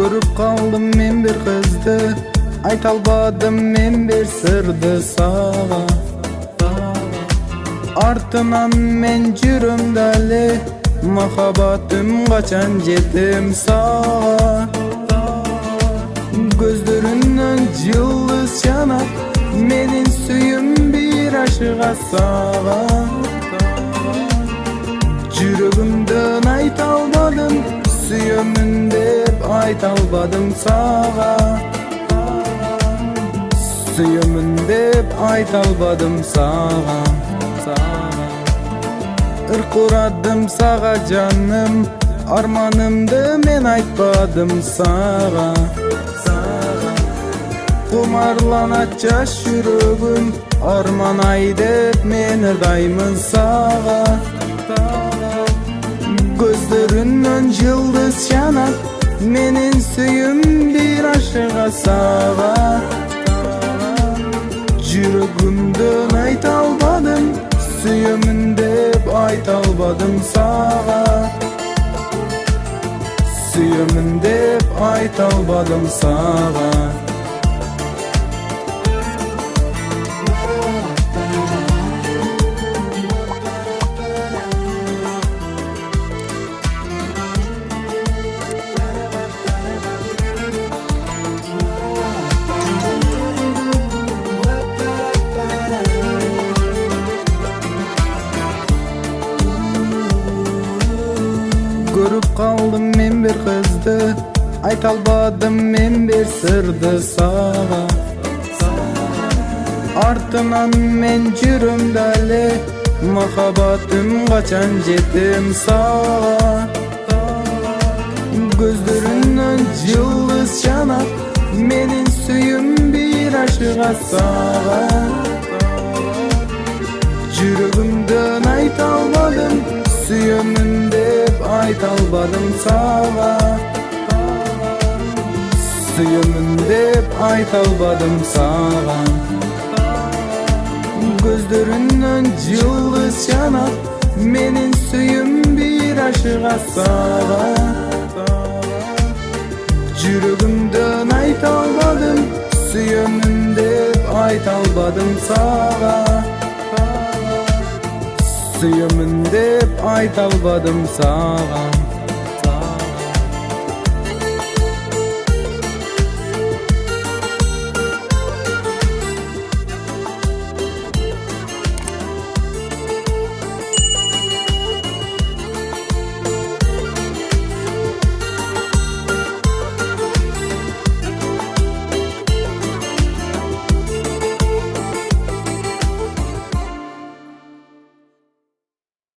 Көрүп калдым мен бир кызды, айта албадым мен бир сырды сага. Артынан мен жүрөм дале, махаббатым качан жетем сага. Көздөрүнөн жылдыз чанат, менин сүйүм бир ашыга сага. Жүрөгүмдөн айта албадым, сүйөмүн деп айта албадым сага. Сүйөмүн деп айта албадым сага. Ыркурадым сага жаным, арманымды мен айтпадым сага. Кумарланат жаш жүрөгүм, арман ай деп мен ырдаймын сага. Көздөрүнөн жылдыз чанат, менин сүйүм бир ашыга сага. Жүрөгүмдөн айта албадым, сүйөмүн деп айта албадым сага. Сүйөмүн деп айта албадым сага. Көрүп калдым мен бир кызды, айта албадым мен бир сырды сага. Артынан мен жүрөм дале, махаббатым качан жетем сага. Көздөрүнөн жылдыз чанат, менин сүйүм бир ашыга сага. Жүрөгүмдөн айта албадым, сүйөмүн деп айта албадым сага. Сүйөмүн деп айта албадым сага. Көздөрүнөн жылдыз чанат, менин сүйүм бир ашыга сага. Жүрөгүмдөн айта албадым, сүйөмүн деп айта албадым сага. Сүйөмүн деп айта албадым сага.